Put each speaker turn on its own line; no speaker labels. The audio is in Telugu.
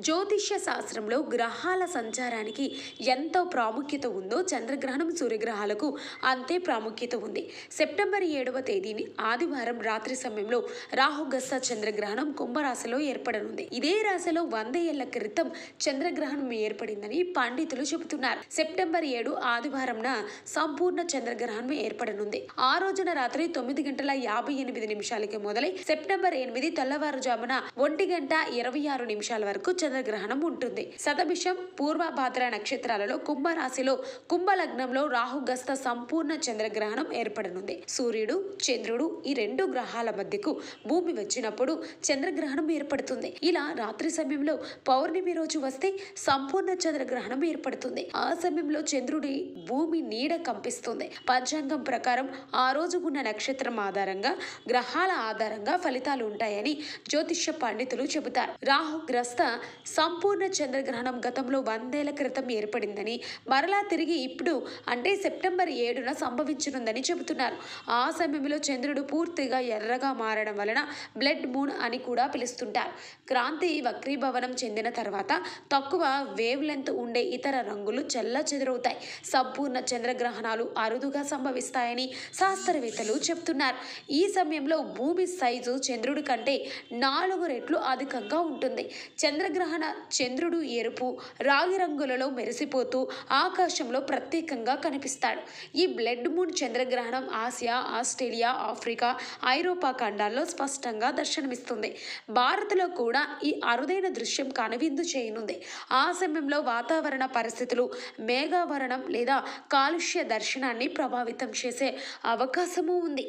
జ్యోతిష్య శాస్త్రంలో గ్రహాల సంచారానికి ఎంతో ప్రాముఖ్యత ఉందో చంద్రగ్రహణం సూర్యగ్రహాలకు అంతే ప్రాముఖ్యత ఉంది. సెప్టెంబర్ 7వ తేదీని ఆదివారం రాత్రి సమయంలో రాహుగ్రస్త చంద్రగ్రహణం కుంభరాశిలో ఏర్పడనుంది. ఇదే రాశిలో 100 ఏళ్ల క్రితం చంద్రగ్రహణం ఏర్పడిందని పండితులు చెబుతున్నారు. సెప్టెంబర్ 7 ఆదివారంన సంపూర్ణ చంద్రగ్రహణం ఏర్పడనుంది. ఆ రోజున రాత్రి 9:58 మొదలై సెప్టెంబర్ 8 తెల్లవారుజామున 1:26 వరకు చంద్రగ్రహణం ఉంటుంది. శతభిషం పూర్వభాద్ర నక్షత్రాలలో కుంభరాశిలో కుంభలగ్నంలో రాహుగ్రస్త సంపూర్ణ చంద్రగ్రహణం ఏర్పడనుంది. సూర్యుడు చంద్రుడు ఈ రెండు గ్రహాల మధ్యకు భూమి వచ్చినప్పుడు చంద్రగ్రహణం ఏర్పడుతుంది. ఇలా రాత్రి సమయంలో పౌర్ణమి రోజు వస్తే సంపూర్ణ చంద్రగ్రహణం ఏర్పడుతుంది. ఆ సమయంలో చంద్రుడి భూమి నీడ కంపిస్తుంది. పంచాంగం ప్రకారం ఆ రోజు ఉన్న నక్షత్రం ఆధారంగా గ్రహాల ఆధారంగా ఫలితాలు ఉంటాయని జ్యోతిష్య పండితులు చెబుతారు. రాహుగ్రస్త సంపూర్ణ చంద్రగ్రహణం గతంలో 100 ఏళ్ల క్రితం ఏర్పడిందని, మరలా తిరిగి ఇప్పుడు అంటే సెప్టెంబర్ 7న సంభవించనుందని చెబుతున్నారు. ఆ సమయంలో చంద్రుడు పూర్తిగా ఎర్రగా మారడం వలన బ్లడ్ మూన్ అని కూడా పిలుస్తుంటారు. క్రాంతి వక్రీభవనం చెందిన తర్వాత తక్కువ వేవ్ లెంత్ ఉండే ఇతర రంగులు చెల్లచెదురవుతాయి. సంపూర్ణ చంద్రగ్రహణాలు అరుదుగా సంభవిస్తాయని శాస్త్రవేత్తలు చెబుతున్నారు. ఈ సమయంలో భూమి సైజు చంద్రుడి కంటే 4 రెట్లు అధికంగా ఉంటుంది. చంద్రుడు ఎరుపు, రాగి రంగులలో మెరిసిపోతూ ఆకాశంలో ప్రత్యేకంగా కనిపిస్తాడు. ఈ బ్లడ్ మూన్ చంద్రగ్రహణం ఆసియా, ఆస్ట్రేలియా, ఆఫ్రికా, ఐరోపా ఖండాల్లో స్పష్టంగా దర్శనమిస్తుంది. భారత్లో కూడా ఈ అరుదైన దృశ్యం కనువిందు చేయనుంది. ఆ సమయంలో వాతావరణ పరిస్థితులు మేఘావరణం లేదా కాలుష్య దర్శనాన్ని ప్రభావితం చేసే అవకాశము ఉంది.